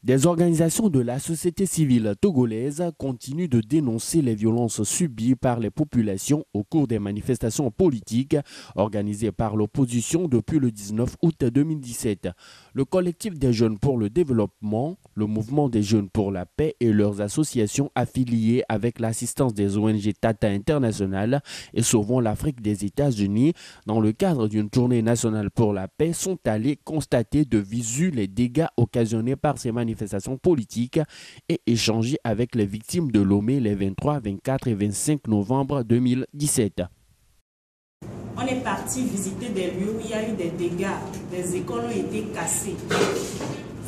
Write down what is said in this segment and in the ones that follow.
Des organisations de la société civile togolaise continuent de dénoncer les violences subies par les populations au cours des manifestations politiques organisées par l'opposition depuis le 19 août 2017. Le collectif des jeunes pour le développement, le mouvement des jeunes pour la paix et leurs associations affiliées avec l'assistance des ONG Tata International et Sauvons l'Afrique des États-Unis, dans le cadre d'une tournée nationale pour la paix, sont allés constater de visu les dégâts occasionnés par ces manifestations politiques et échanger avec les victimes de Lomé les 23, 24 et 25 novembre 2017. On est parti visiter des lieux où il y a eu des dégâts, des écoles ont été cassées.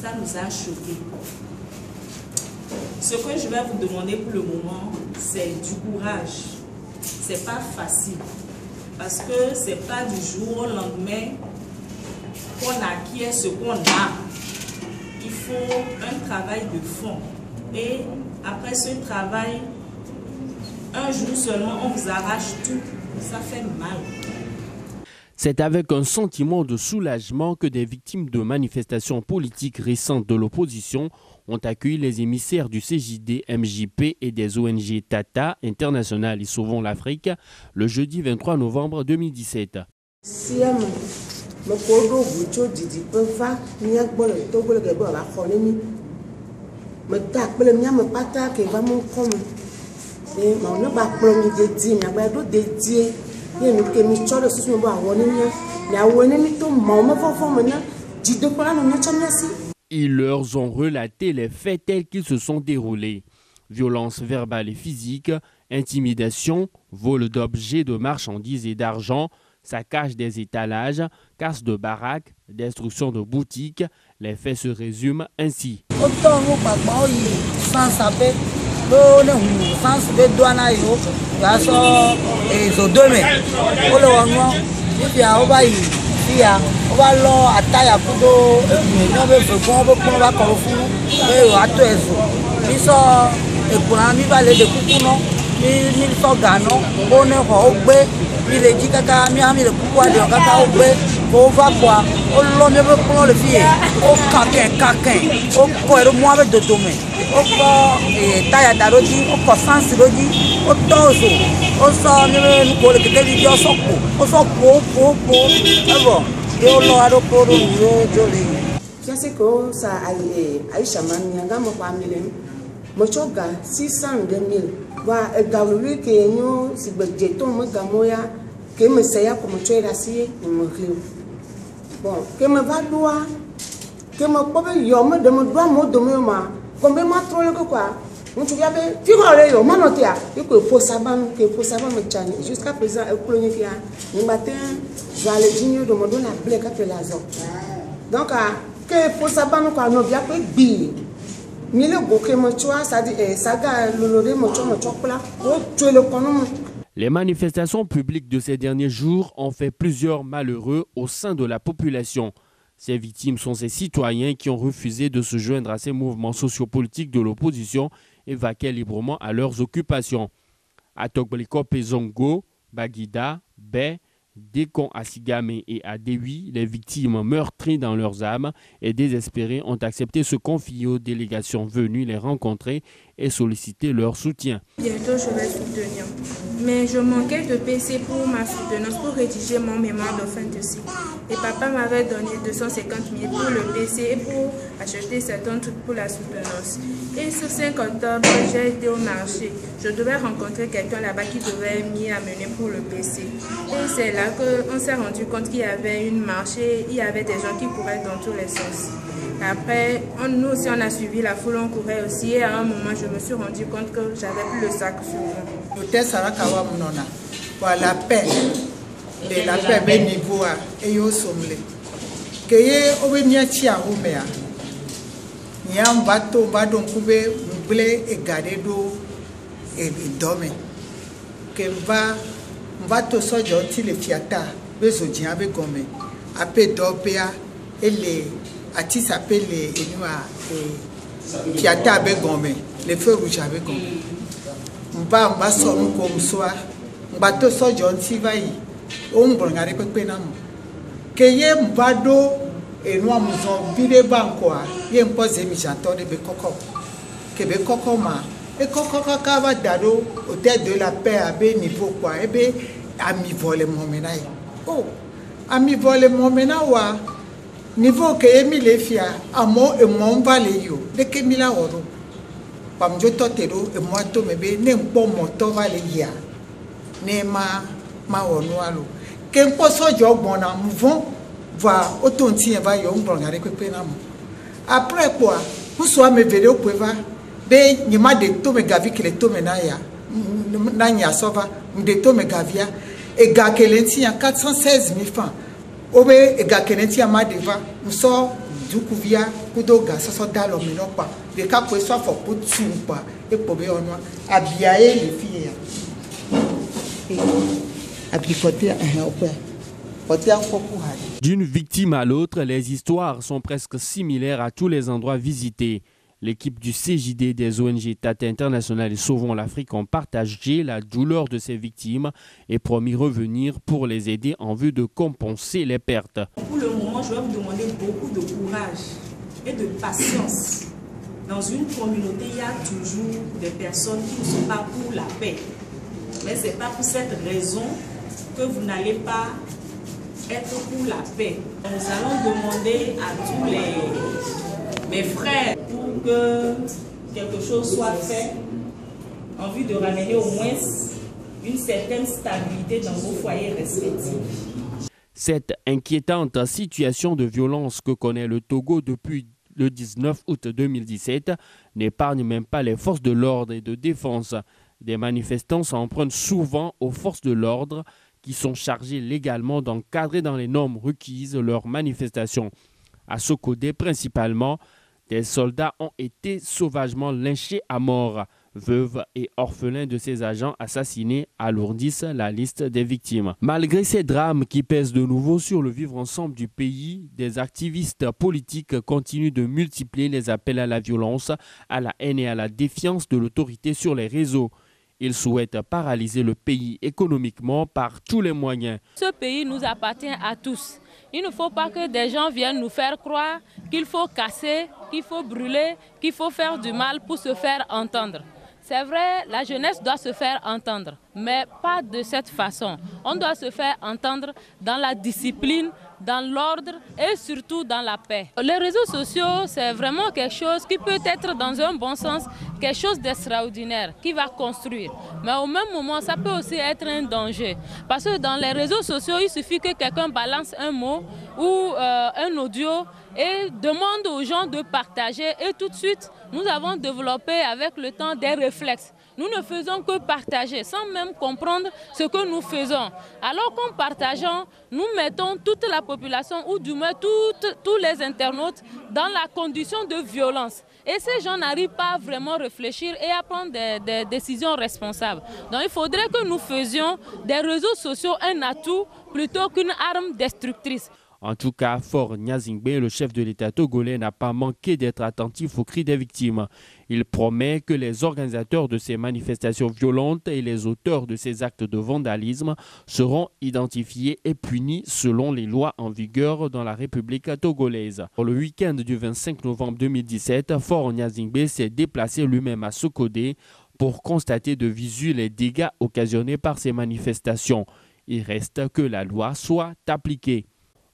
Ça nous a choqués. Ce que je vais vous demander pour le moment, c'est du courage. C'est pas facile. Parce que c'est pas du jour au lendemain qu'on acquiert ce qu'on a. Il faut un travail de fond. Et après ce travail, un jour seulement, on vous arrache tout. Ça fait mal. C'est avec un sentiment de soulagement que des victimes de manifestations politiques récentes de l'opposition ont accueilli les émissaires du CJD, MJP et des ONG Tata International et Sauvons l'Afrique le jeudi 23 novembre 2017. Ils leur ont relaté les faits tels qu'ils se sont déroulés. Violences verbales et physiques, intimidation, vol d'objets, de marchandises et d'argent, saccage des étalages, casse de baraques, destruction de boutiques. Les faits se résument ainsi. Mochoga 600,000 wa egawi ke nyo sibjeto mogamoya ke meseya ko mochera si mo rio bon ke me va doa ke me pobe yo me de mo doa mo do me ma ko be ma trole ko kwa mutu ya be figure yo manotia iko posaban ke posaban me chani jusqu'à présent e kolonye kia ni matin j'allais digno de mo do la blé ka la zo donc ke posaban ko no bia ko gbi. Les manifestations publiques de ces derniers jours ont fait plusieurs malheureux au sein de la population. Ces victimes sont ces citoyens qui ont refusé de se joindre à ces mouvements sociopolitiques de l'opposition et vaquer librement à leurs occupations. À Togbaliko Pezongo, Baguida, Bé, Dekon à Sigame et à Dewi, les victimes meurtries dans leurs âmes et désespérées ont accepté se confier aux délégations venues les rencontrer et solliciter leur soutien. Bientôt je vais soutenir, mais je manquais de PC pour ma soutenance, pour rédiger mon mémoire de fin de cycle. Et papa m'avait donné 250 000 pour le PC et pour acheter certains trucs pour la soutenance. Et ce 5 octobre, j'ai été au marché. Je devais rencontrer quelqu'un là-bas qui devait m'y amener pour le PC. Et c'est là qu'on s'est rendu compte qu'il y avait une marche et il y avait des gens qui couraient dans tous les sens. Après, nous aussi on a suivi la foule, on courait aussi et à un moment je me suis rendu compte que j'avais plus le sac sur moi. La paix, la paix est niveau et au sommet. Que y ait au bien tia ou mea. N'y a un bateau, badon coupé, blé et gardé d'eau et domaine. que va to so jonti le fiata bezo dia be gome ape dopea ele ati s'appelle enua fiata be gome le feu rouge be gome mba so ko msoa mba to so jonti vai o mbongare pepe na mo ke ye mba do enua muzo bire banko a ye mpoze mi janto de be koko ke be koko ma et quand va dado au tête de la paix à bé niveau quoi et bé ami volé mon ménage oh ami volé mon ménage wa niveau que emi les fia amo et mon valé yo de que mila oro pam jo totero et moi to me bé ne mpo moto valé ya ne ma onu alo que mpo so jo gbona mouvon va otonti va yo ngbongare pepe na mo après quoi vous soit me verrez au pouvoir be nyima de to me gavi kele to me na ya na nya sova de to me gavia e ga kelenti ya 416 000 francs obe e ga kelenti ya ma deva mso dukuvia kudoga so dalo me no pa de ka po so for put pa e po be onwa abia e le fie ya abi kote ope kote ankoku ha. D'une victime à l'autre, les histoires sont presque similaires à tous les endroits visités. L'équipe du CJD des ONG Tate International et Sauvons l'Afrique ont partagé la douleur de ces victimes et promis revenir pour les aider en vue de compenser les pertes. Pour le moment, je vais vous demander beaucoup de courage et de patience. Dans une communauté, il y a toujours des personnes qui ne sont pas pour la paix. Mais ce n'est pas pour cette raison que vous n'allez pas être pour la paix. Nous allons demander à tous mes frères pour que quelque chose soit fait en vue de ramener au moins une certaine stabilité dans vos foyers respectifs. Cette inquiétante situation de violence que connaît le Togo depuis le 19 août 2017 n'épargne même pas les forces de l'ordre et de défense. Des manifestants s'en prennent souvent aux forces de l'ordre qui sont chargées légalement d'encadrer dans les normes requises leurs manifestations. À Sokodé principalement, des soldats ont été sauvagement lynchés à mort. Veuves et orphelins de ces agents assassinés alourdissent la liste des victimes. Malgré ces drames qui pèsent de nouveau sur le vivre ensemble du pays, des activistes politiques continuent de multiplier les appels à la violence, à la haine et à la défiance de l'autorité sur les réseaux. Ils souhaitent paralyser le pays économiquement par tous les moyens. Ce pays nous appartient à tous. Il ne faut pas que des gens viennent nous faire croire qu'il faut casser, qu'il faut brûler, qu'il faut faire du mal pour se faire entendre. C'est vrai, la jeunesse doit se faire entendre, mais pas de cette façon. On doit se faire entendre dans la discipline, dans l'ordre et surtout dans la paix. Les réseaux sociaux, c'est vraiment quelque chose qui peut être dans un bon sens, quelque chose d'extraordinaire, qui va construire. Mais au même moment, ça peut aussi être un danger. Parce que dans les réseaux sociaux, il suffit que quelqu'un balance un mot ou un audio et demande aux gens de partager. Et tout de suite, nous avons développé avec le temps des réflexes. Nous ne faisons que partager sans même comprendre ce que nous faisons. Alors qu'en partageant, nous mettons toute la population ou du moins tous les internautes dans la condition de violence. Et ces gens n'arrivent pas à vraiment réfléchir et à prendre des décisions responsables. Donc il faudrait que nous faisions des réseaux sociaux un atout plutôt qu'une arme destructrice. En tout cas, Faure Gnassingbé, le chef de l'État togolais, n'a pas manqué d'être attentif aux cris des victimes. Il promet que les organisateurs de ces manifestations violentes et les auteurs de ces actes de vandalisme seront identifiés et punis selon les lois en vigueur dans la République togolaise. Pour le week-end du 25 novembre 2017, Faure Gnassingbé s'est déplacé lui-même à Sokodé pour constater de visu les dégâts occasionnés par ces manifestations. Il reste que la loi soit appliquée.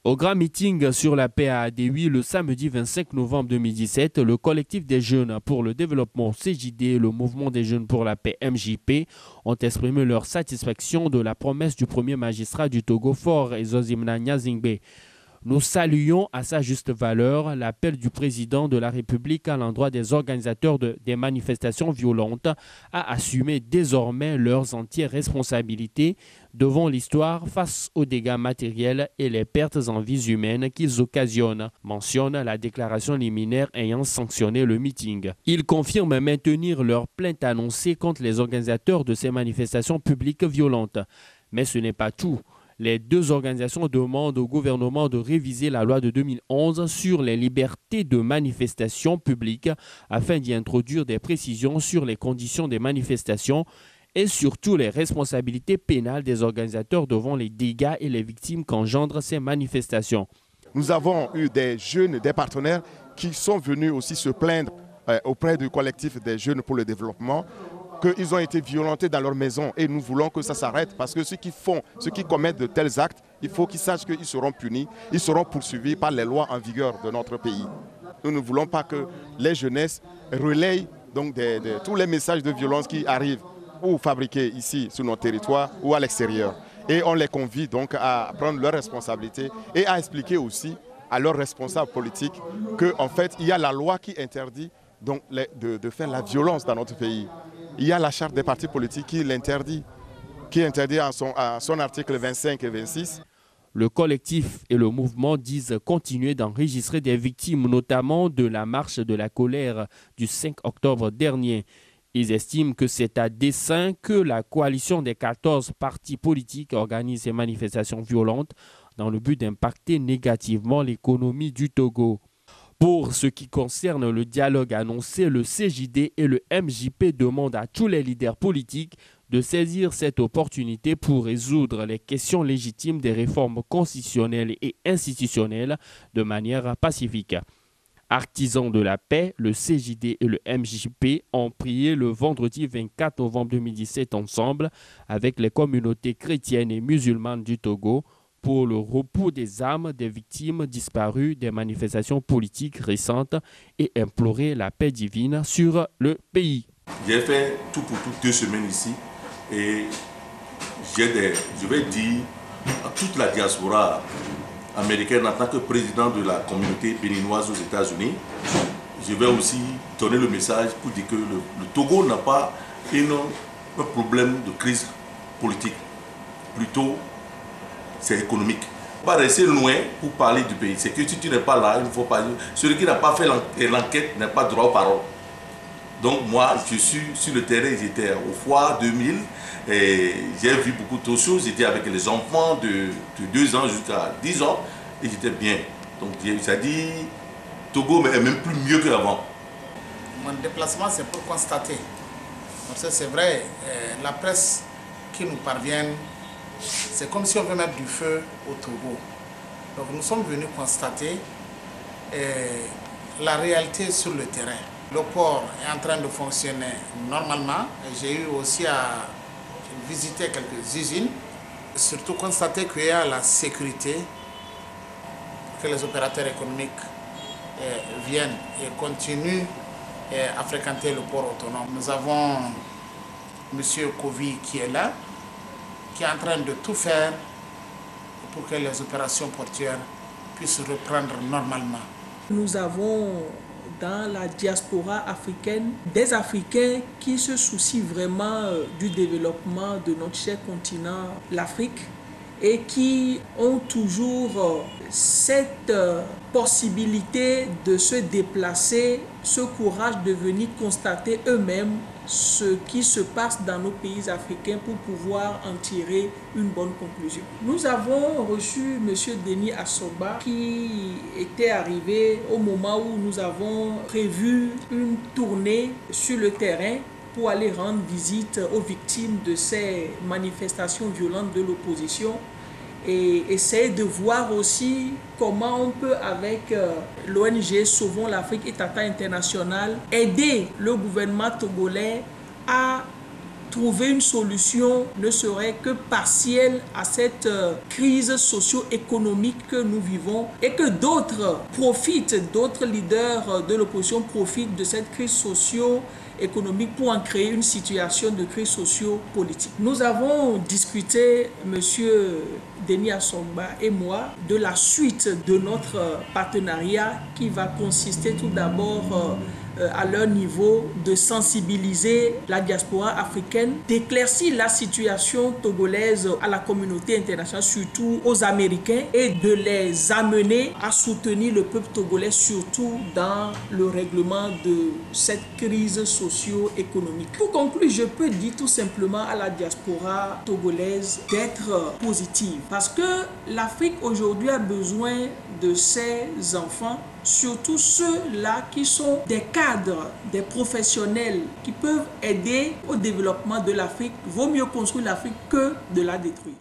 Au grand meeting sur la paix à Adéoui le samedi 25 novembre 2017, le collectif des jeunes pour le développement CJD et le mouvement des jeunes pour la paix MJP ont exprimé leur satisfaction de la promesse du premier magistrat du Togo, Faure Gnassingbé. Nous saluons à sa juste valeur l'appel du président de la République à l'endroit des organisateurs des manifestations violentes à assumer désormais leurs entières responsabilités devant l'histoire face aux dégâts matériels et les pertes en vies humaines qu'ils occasionnent, mentionne la déclaration liminaire ayant sanctionné le meeting. Ils confirment maintenir leur plainte annoncée contre les organisateurs de ces manifestations publiques violentes. Mais ce n'est pas tout. Les deux organisations demandent au gouvernement de réviser la loi de 2011 sur les libertés de manifestation publique afin d'y introduire des précisions sur les conditions des manifestations et surtout les responsabilités pénales des organisateurs devant les dégâts et les victimes qu'engendrent ces manifestations. Nous avons eu des jeunes, des partenaires qui sont venus aussi se plaindre auprès du collectif des jeunes pour le développement, qu'ils ont été violentés dans leur maison et nous voulons que ça s'arrête parce que ceux qui commettent de tels actes, il faut qu'ils sachent qu'ils seront punis, ils seront poursuivis par les lois en vigueur de notre pays. Nous ne voulons pas que les jeunesses relayent donc tous les messages de violence qui arrivent ou fabriqués ici sur notre territoire ou à l'extérieur. Et on les convie donc à prendre leurs responsabilités et à expliquer aussi à leurs responsables politiques qu'en fait il y a la loi qui interdit donc de faire la violence dans notre pays. Il y a la charte des partis politiques qui l'interdit, à son article 25 et 26. Le collectif et le mouvement disent continuer d'enregistrer des victimes, notamment de la marche de la colère du 5 octobre dernier. Ils estiment que c'est à dessein que la coalition des 14 partis politiques organise ces manifestations violentes dans le but d'impacter négativement l'économie du Togo. Pour ce qui concerne le dialogue annoncé, le CJD et le MJP demandent à tous les leaders politiques de saisir cette opportunité pour résoudre les questions légitimes des réformes constitutionnelles et institutionnelles de manière pacifique. Artisans de la paix, le CJD et le MJP ont prié le vendredi 24 novembre 2017 ensemble avec les communautés chrétiennes et musulmanes du Togo pour le repos des âmes des victimes disparues des manifestations politiques récentes et implorer la paix divine sur le pays. J'ai fait tout pour tout 2 semaines ici et je vais dire à toute la diaspora américaine en tant que président de la communauté béninoise aux États-Unis, je vais aussi donner le message pour dire que le Togo n'a pas un problème de crise politique, plutôt c'est économique. On va rester loin pour parler du pays. C'est que si tu n'es pas là, il ne faut pas. Celui qui n'a pas fait l'enquête n'a pas droit aux paroles. Donc moi, je suis sur le terrain, j'étais au Foire 2000 et j'ai vu beaucoup de choses. J'étais avec les enfants de 2 ans jusqu'à 10 ans et j'étais bien. Donc ça dit, Togo est même plus mieux qu'avant. Mon déplacement, c'est pour constater. Parce que c'est vrai, la presse qui nous parvient, c'est comme si on veut mettre du feu au Togo. Donc nous sommes venus constater la réalité sur le terrain. Le port est en train de fonctionner normalement. J'ai eu aussi à visiter quelques usines. Surtout constater qu'il y a la sécurité, que les opérateurs économiques viennent et continuent à fréquenter le port autonome. Nous avons M. Kovi qui est là, qui est en train de tout faire pour que les opérations portuaires puissent reprendre normalement. Nous avons dans la diaspora africaine des Africains qui se soucient vraiment du développement de notre cher continent, l'Afrique, et qui ont toujours cette possibilité de se déplacer, ce courage de venir constater eux-mêmes ce qui se passe dans nos pays africains pour pouvoir en tirer une bonne conclusion. Nous avons reçu M. Denis Assoba qui était arrivé au moment où nous avons prévu une tournée sur le terrain pour aller rendre visite aux victimes de ces manifestations violentes de l'opposition et essayer de voir aussi comment on peut, avec l'ONG Sauvons l'Afrique et Tata International, aider le gouvernement togolais à trouver une solution, ne serait que partielle, à cette crise socio-économique que nous vivons et que d'autres profitent, d'autres leaders de l'opposition profitent de cette crise socio économique pour en créer une situation de crise socio-politique. Nous avons discuté, monsieur Denis Assongba et moi, de la suite de notre partenariat qui va consister tout d'abord à leur niveau de sensibiliser la diaspora africaine, d'éclaircir la situation togolaise à la communauté internationale, surtout aux Américains, et de les amener à soutenir le peuple togolais, surtout dans le règlement de cette crise socio-économique. Pour conclure, je peux dire tout simplement à la diaspora togolaise d'être positive, parce que l'Afrique aujourd'hui a besoin de ses enfants, surtout ceux-là qui sont des cadres, des professionnels qui peuvent aider au développement de l'Afrique. Vaut mieux construire l'Afrique que de la détruire.